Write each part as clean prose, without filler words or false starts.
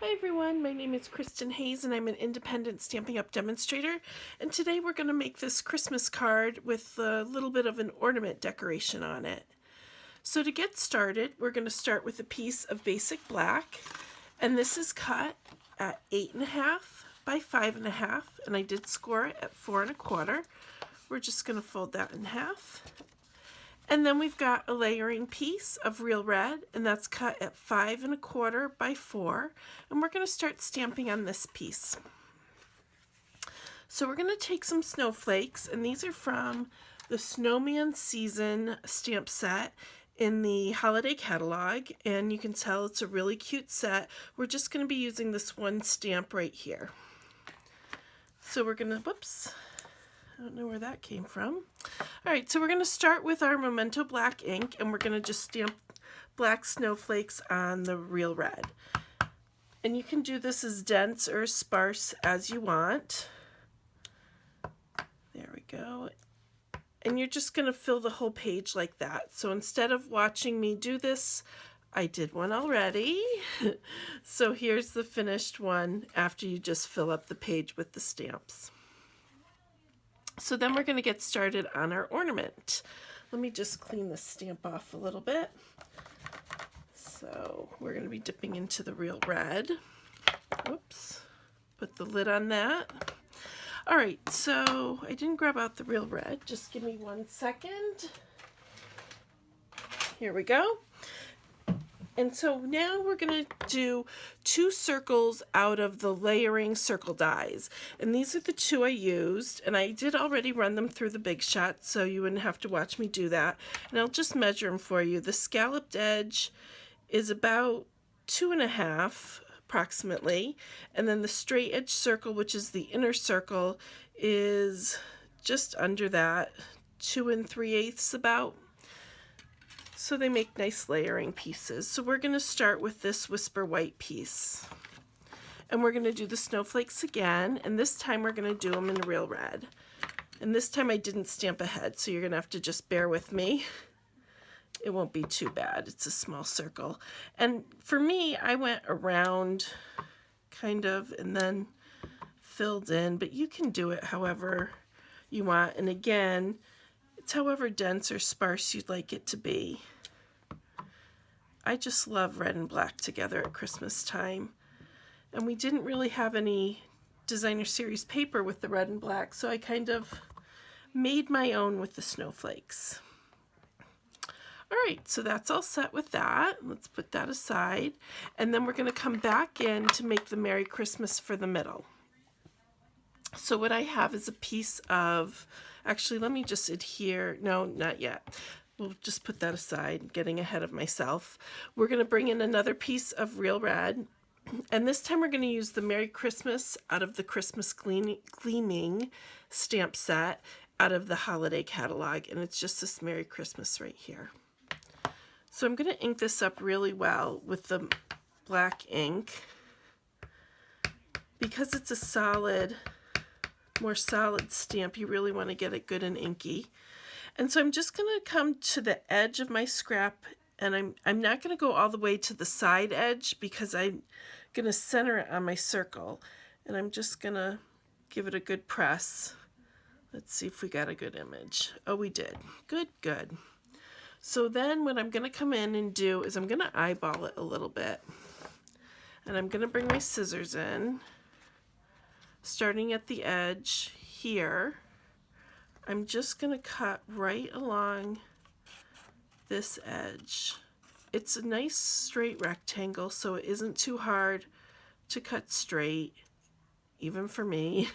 Hi everyone, my name is Kristin Hayes and I'm an independent Stampin' Up! Demonstrator, and today we're going to make this Christmas card with a little bit of an ornament decoration on it. So to get started, we're going to start with a piece of basic black, and this is cut at 8.5 by 5.5, and I did score it at 4 1/4. We're just going to fold that in half. And then we've got a layering piece of real red, and that's cut at 5 1/4 by 4. And we're going to start stamping on this piece. So we're going to take some snowflakes, and these are from the Snowman Season stamp set in the holiday catalog. And you can tell it's a really cute set. We're just going to be using this one stamp right here. So we're going to, whoops. I don't know where that came from. All right, so we're going to start with our Memento black ink, and we're going to just stamp black snowflakes on the real red. And you can do this as dense or sparse as you want. There we go. And you're just going to fill the whole page like that. So instead of watching me do this, I did one already. So here's the finished one after you just fill up the page with the stamps. So then we're going to get started on our ornament. Let me just clean the stamp off a little bit. So we're going to be dipping into the real red. Whoops. Put the lid on that. All right, so I didn't grab out the real red. Just give me 1 second. Here we go. And so now we're going to do 2 circles out of the layering circle dies. And these are the 2 I used. And I did already run them through the Big Shot, so you wouldn't have to watch me do that. And I'll just measure them for you. The scalloped edge is about 2.5 approximately. And then the straight edge circle, which is the inner circle, is just under that, 2 3/8 about. So they make nice layering pieces. So we're going to start with this Whisper White piece. And we're going to do the snowflakes again. And this time we're going to do them in real red. And this time I didn't stamp ahead, so you're going to have to just bear with me. It won't be too bad. It's a small circle. And for me, I went around kind of and then filled in. But you can do it however you want. And again, it's however dense or sparse you'd like it to be. I just love red and black together at Christmas time. And we didn't really have any designer series paper with the red and black, so I kind of made my own with the snowflakes. All right, so that's all set with that. Let's put that aside. And then we're going to come back in to make the Merry Christmas for the middle. So what I have is a piece of, actually let me just adhere, no, not yet. We'll just put that aside, getting ahead of myself. We're going to bring in another piece of real red, and this time we're going to use the Merry Christmas out of the Christmas Gleaming stamp set out of the holiday catalog, and it's just this Merry Christmas right here. So I'm going to ink this up really well with the black ink because it's a solid, more solid stamp. You really want to get it good and inky. And so I'm just going to come to the edge of my scrap, and I'm not going to go all the way to the side edge because I'm going to center it on my circle. And I'm just going to give it a good press. Let's see if we got a good image. Oh, we did. Good, good. So then what I'm going to come in and do is I'm going to eyeball it a little bit. And I'm going to bring my scissors in, starting at the edge here. I'm just going to cut right along this edge. It's a nice straight rectangle, so it isn't too hard to cut straight, even for me.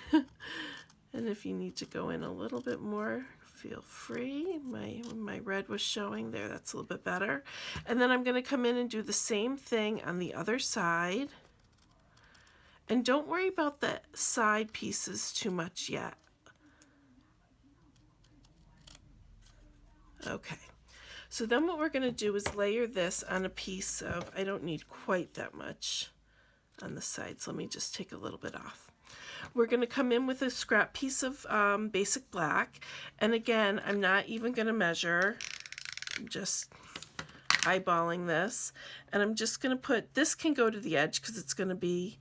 And if you need to go in a little bit more, feel free. My red was showing there. That's a little bit better. And then I'm going to come in and do the same thing on the other side. And don't worry about the side pieces too much yet. Okay, so then what we're going to do is layer this on a piece of, I don't need quite that much on the sides. Let me just take a little bit off. We're going to come in with a scrap piece of basic black. And again, I'm not even going to measure. I'm just eyeballing this, and I'm just going to put, this can go to the edge because it's going to be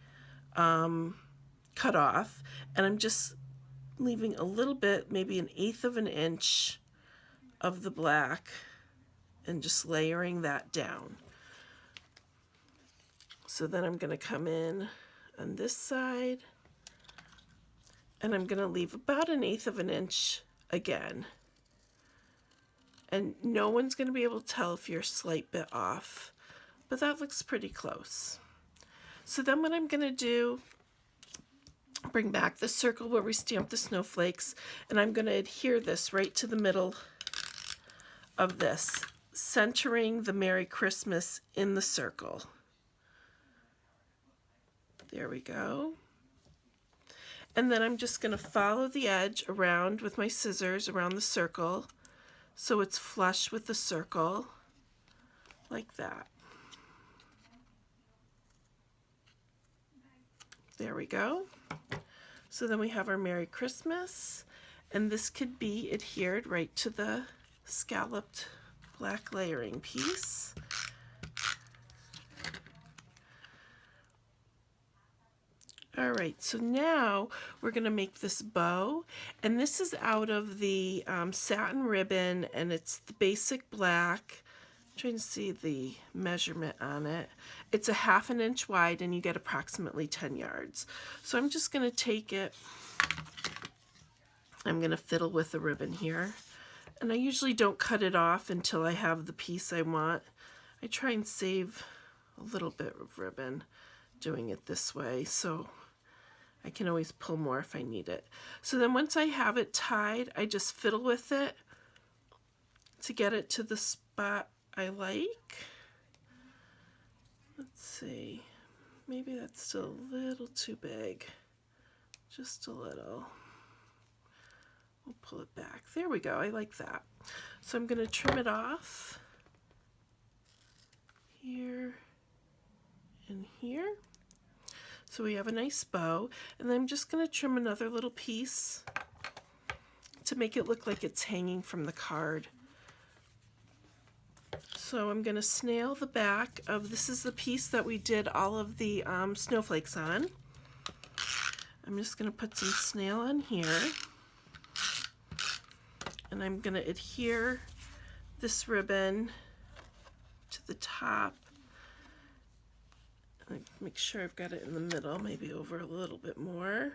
cut off, and I'm just leaving a little bit, maybe 1/8 of an inch of the black, and just layering that down. So then I'm going to come in on this side, and I'm going to leave about 1/8 of an inch again. And no one's going to be able to tell if you're a slight bit off, but that looks pretty close. So then what I'm going to do, bring back the circle where we stamped the snowflakes, and I'm going to adhere this right to the middle of this, centering the Merry Christmas in the circle. There we go. And then I'm just going to follow the edge around with my scissors around the circle so it's flush with the circle, like that. There we go. So then we have our Merry Christmas, and this could be adhered right to the scalloped black layering piece. All right, so now we're going to make this bow, and this is out of the satin ribbon, and it's the basic black. I'm trying to see the measurement on it. It's a 1/2 inch wide, and you get approximately 10 yards. So I'm just going to take it. I'm going to fiddle with the ribbon here, and I usually don't cut it off until I have the piece I want. I try and save a little bit of ribbon doing it this way, so I can always pull more if I need it. So then once I have it tied, I just fiddle with it to get it to the spot I like. Let's see, maybe that's still a little too big, just a little. We'll pull it back. There we go, I like that. So I'm going to trim it off here and here. So we have a nice bow, and then I'm just going to trim another little piece to make it look like it's hanging from the card. So I'm going to snail the back of, this is the piece that we did all of the snowflakes on. I'm just going to put some snail on here, and I'm going to adhere this ribbon to the top. Make sure I've got it in the middle, maybe over a little bit more.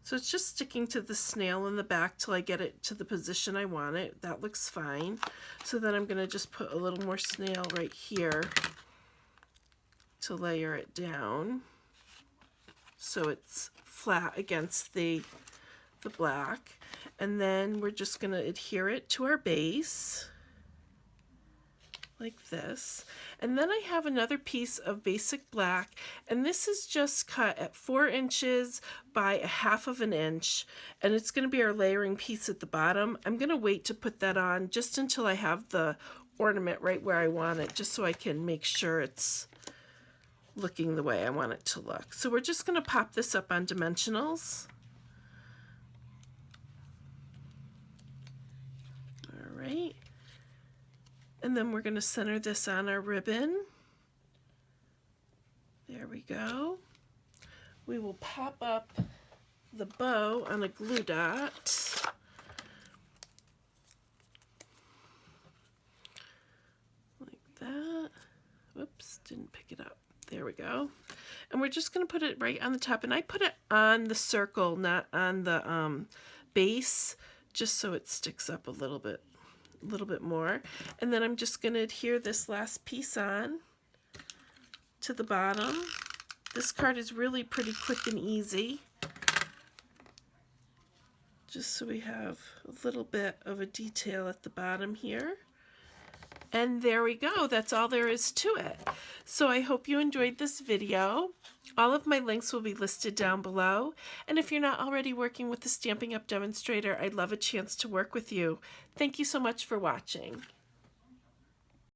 So it's just sticking to the snail in the back till I get it to the position I want it. That looks fine. So then I'm going to just put a little more snail right here to layer it down so it's flat against the black. And then we're just going to adhere it to our base, like this. And then I have another piece of basic black, and this is just cut at 4 inches by 1/2 inch, and it's going to be our layering piece at the bottom. I'm going to wait to put that on just until I have the ornament right where I want it, just so I can make sure it's looking the way I want it to look. So we're just going to pop this up on dimensionals. All right. And then we're going to center this on our ribbon. There we go. We will pop up the bow on a glue dot. Like that. Whoops, didn't pick it up. There we go. And we're just going to put it right on the top. And I put it on the circle, not on the base, just so it sticks up a little bit more. And then I'm just going to adhere this last piece on to the bottom. This card is really pretty quick and easy, just so we have a little bit of a detail at the bottom here. And there we go. That's all there is to it. So I hope you enjoyed this video. All of my links will be listed down below. And if you're not already working with the Stampin' Up! Demonstrator, I'd love a chance to work with you. Thank you so much for watching.